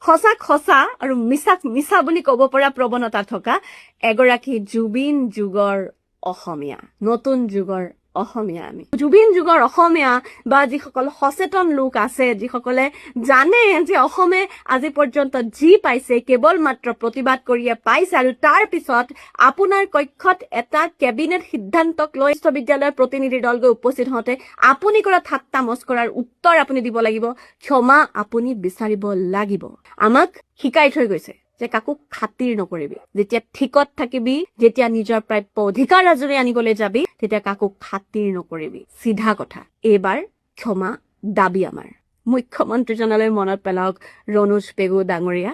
সঁচাক সঁচা আৰু মিছাক মিছা বুলি ক'ব পৰা প্ৰৱণতা থকা এগৰাকী জুবিন যুগৰ অসমীয়া, নতুন যুগৰ অসমীয়া। আমি জুবিন যুগৰ অসমীয়া বা যিসকল সচেতন লোক আছে, যিসকলে জানে যে অসমে আজি পৰ্যন্ত যি পাইছে কেৱল মাত্ৰ প্ৰতিবাদ কৰিয়ে পাইছে, আৰু তাৰ পিছত আপোনাৰ কক্ষত এটা কেবিনেট সিদ্ধান্তক লৈ বিশ্ববিদ্যালয়ৰ প্ৰতিনিধি দল গৈ উপস্থিত হওঁতে আপুনি কৰা ঠাট্টা মস্কৰাৰ উত্তৰ আপুনি দিব লাগিব, ক্ষমা আপুনি বিচাৰিব লাগিব। আমাক শিকাই থৈ গৈছে যে কাকো খাতিৰ নকৰিবি, যেতিয়া ঠিকত থাকিবি, যেতিয়া নিজৰ প্ৰাপ্য অধিকাৰ আজৰি আনিবলৈ যাবি, তেতিয়া কাকো খাতিৰ নকৰিবি। চিধা কথা। এইবাৰ ক্ষমা দাবী আমাৰ। মুখ্যমন্ত্ৰীজনলৈ মনত পেলাওক ৰণোজ পেগু ডাঙৰীয়া।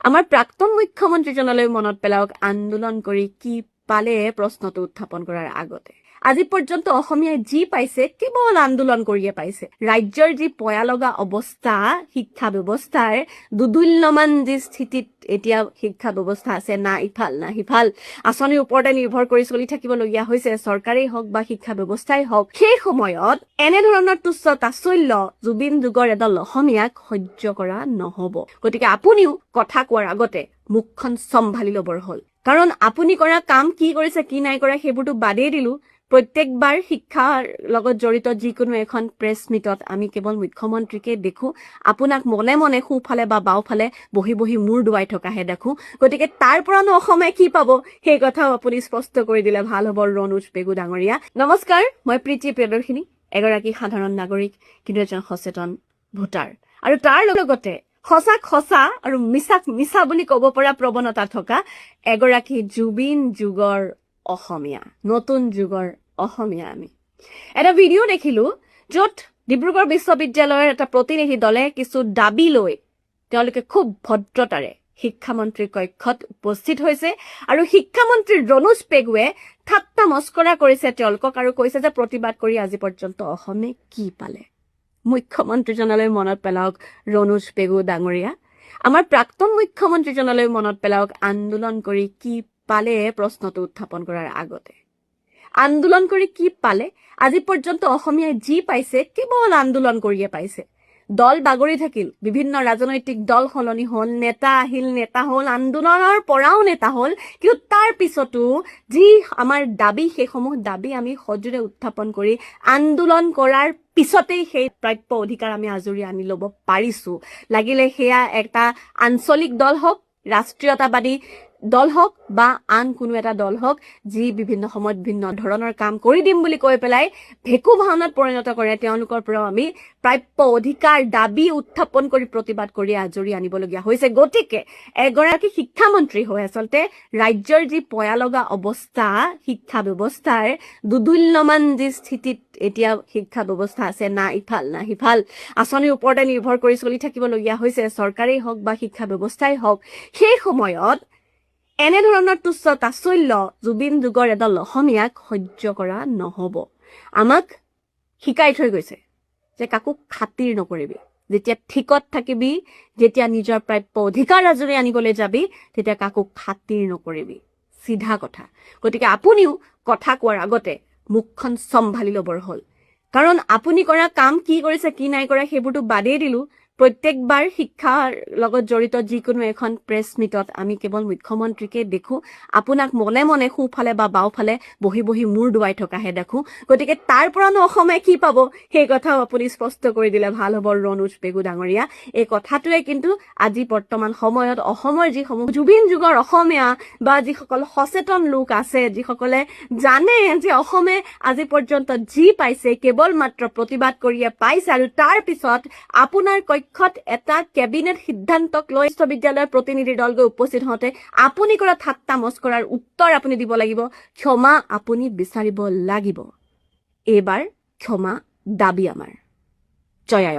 আমাৰ প্ৰাক্তন মুখ্যমন্ত্ৰীজনলৈ মনত পেলাওক আন্দোলন কৰি কি পালে প্ৰশ্নটো উত্থাপন কৰাৰ আগতে। আজি পৰ্যন্ত অসমীয়াই যি পাইছে কেৱল আন্দোলন কৰিয়ে পাইছে। ৰাজ্যৰ যি পয়া লগা অৱস্থা, শিক্ষা ব্যৱস্থাৰ দুদুল্যমান যি স্থিতিত এতিয়া শিক্ষা ব্যৱস্থা আছে, না ইফাল না সিফাল, আঁচনিৰ ওপৰতে নিৰ্ভৰ কৰি চলি থাকিবলগীয়া হৈছে, চৰকাৰেই হওক বা শিক্ষা ব্যৱস্থাই হওক। সেই সময়ত এনেধৰণৰ তুচ্ছ তাচ্ছল্য জুবিন যুগৰ এডাল অসমীয়াক সহ্য কৰা নহব। গতিকে আপুনিও কথা কোৱাৰ আগতে মুখখন চম্ভালি ল'বৰ হ'ল। কাৰণ আপুনি কৰা কাম কি কৰিছে কি নাই কৰা সেইবোৰতো বাদেই দিলো। প্ৰত্যেকবাৰ শিক্ষাৰ লগত জড়িত যিকোনো এখন প্ৰেছ মিটত আমি কেৱল মুখ্যমন্ত্ৰীকে দেখো, আপোনাক মনে মনে সোঁফালে বা বাওঁফালে বহি বহি মূৰ ডুবাই থকাহে দেখো। গতিকে তাৰ পৰানো অসমে কি পাব সেই কথাও আপুনি স্পষ্ট কৰি দিলে ভাল হ'ব ৰণোজ পেগু ডাঙৰীয়া। নমস্কাৰ, মই প্ৰীতি প্ৰিয়দৰ্শিনী, এগৰাকী সাধাৰণ নাগৰিক, কিন্তু এজন সচেতন ভোটাৰ, আৰু তাৰ লগতে সঁচাক সঁচা আৰু মিছাক মিছা বুলি ক'ব পৰা প্ৰৱণতা থকা এগৰাকী জুবিন যুগৰ অসমীয়া, নতুন যুগৰ অসমীয়া। আমি এটা ভিডিঅ' দেখিলো য'ত ডিব্ৰুগড় বিশ্ববিদ্যালয়ৰ এটা প্ৰতিনিধি দলে কিছু দাবী লৈ তেওঁলোকে খুব ভদ্ৰতাৰে শিক্ষামন্ত্ৰীৰ কক্ষত উপস্থিত হৈছে, আৰু শিক্ষামন্ত্ৰী ৰণোজ পেগুৱে ঠাট্টা মস্কৰা কৰিছে তেওঁলোকক, আৰু কৈছে যে প্ৰতিবাদ কৰি আজি পৰ্যন্ত অসমে কি পালে। মুখ্যমন্ত্ৰীজনলৈ মনত পেলাওক ৰণোজ পেগু ডাঙৰীয়া। আমাৰ প্ৰাক্তন মুখ্যমন্ত্ৰীজনলৈ মনত পেলাওক আন্দোলন কৰি কি পালে প্ৰশ্নটো উত্থাপন কৰাৰ আগতে। আন্দোলন কৰি কি পালে? আজি পৰ্যন্ত অসমীয়াই যি পাইছে কেৱল আন্দোলন কৰিয়ে পাইছে। দল বাগৰি থাকিল, বিভিন্ন ৰাজনৈতিক দল সলনি হ'ল, নেতা আহিল নেতা হ'ল, আন্দোলনৰ পৰাও নেতা হ'ল, কিন্তু তাৰ পিছতো যি আমাৰ দাবী, সেইসমূহ দাবী আমি সজোৰে উত্থাপন কৰি আন্দোলন কৰাৰ পিছতেই সেই প্ৰাপ্য অধিকাৰ আমি আজৰি আনি ল'ব পাৰিছো। লাগিলে সেয়া এটা আঞ্চলিক দল হওক, ৰাষ্ট্ৰীয়তাবাদী দল হওক বা আন কোনো এটা দল হওক, যি বিভিন্ন সময়ত ভিন্ন ধৰণৰ কাম কৰি দিম বুলি কৈ পেলাই ভেকু ভাওনাত পৰিণত কৰে, তেওঁলোকৰ পৰাও আমি প্ৰাপ্য অধিকাৰ দাবী উত্থাপন কৰি প্ৰতিবাদ কৰি আজৰি আনিবলগীয়া হৈছে। গতিকে এগৰাকী শিক্ষামন্ত্ৰী হৈ আচলতে ৰাজ্যৰ যি পয়া লগা অৱস্থা, শিক্ষা ব্যৱস্থাৰ দুদুল্যমান যি স্থিতিত এতিয়া শিক্ষা ব্যৱস্থা আছে, না ইফাল না সিফাল, আঁচনিৰ ওপৰতে নিৰ্ভৰ কৰি চলি থাকিবলগীয়া হৈছে, চৰকাৰেই হওক বা শিক্ষা ব্যৱস্থাই হওক। সেই সময়ত এনেধৰণৰ তুচ্ছ তাচ্ছল্য জুবিন যুগৰ এডাল অসমীয়াক সহ্য কৰা নহব। আমাক শিকাই থৈ গৈছে যে কাকো খাতিৰ নকৰিবি, যেতিয়া ঠিকত থাকিবি, যেতিয়া নিজৰ প্ৰাপ্য অধিকাৰ আজৰি আনিবলৈ যাবি, তেতিয়া কাকো খাতিৰ নকৰিবি। চিধা কথা। গতিকে আপুনিও কথা কোৱাৰ আগতে মুখখন চম্ভালি ল'বৰ হ'ল। কাৰণ আপুনি কৰা কাম কি কৰিছে কি নাই কৰা সেইবোৰতো বাদেই দিলো। প্ৰত্যেকবাৰ শিক্ষাৰ লগত জড়িত যিকোনো এখন প্ৰেছ মিটত আমি কেৱল মুখ্যমন্ত্ৰীকে দেখো, আপোনাক মনে মনে সোঁফালে বা বাওঁফালে বহি বহি মূৰ ডুবাই থকাহে দেখো। গতিকে তাৰ পৰানো অসমে কি পাব সেই কথাও আপুনি স্পষ্ট কৰি দিলে ভাল হ'ব ৰণোজ পেগু ডাঙৰীয়া। এই কথাটোৱে কিন্তু আজি বৰ্তমান সময়ত অসমৰ যিসমূহ জুবিন যুগৰ অসমীয়া বা যিসকল সচেতন লোক আছে, যিসকলে জানে যে অসমে আজি পৰ্যন্ত যি পাইছে কেৱল মাত্ৰ প্ৰতিবাদ কৰিয়ে পাইছে, আৰু তাৰ পিছত আপোনাৰ কক্ষত এটা কেবিনেট সিদ্ধান্তক লৈ বিশ্ববিদ্যালয়ৰ প্ৰতিনিধি দল গৈ উপস্থিত হওঁতে আপুনি কৰা ঠাট্টা মস্কৰাৰ উত্তৰ আপুনি দিব লাগিব, ক্ষমা আপুনি বিচাৰিব লাগিব। এইবাৰ ক্ষমা দাবী আমাৰ। জয় আই অসম।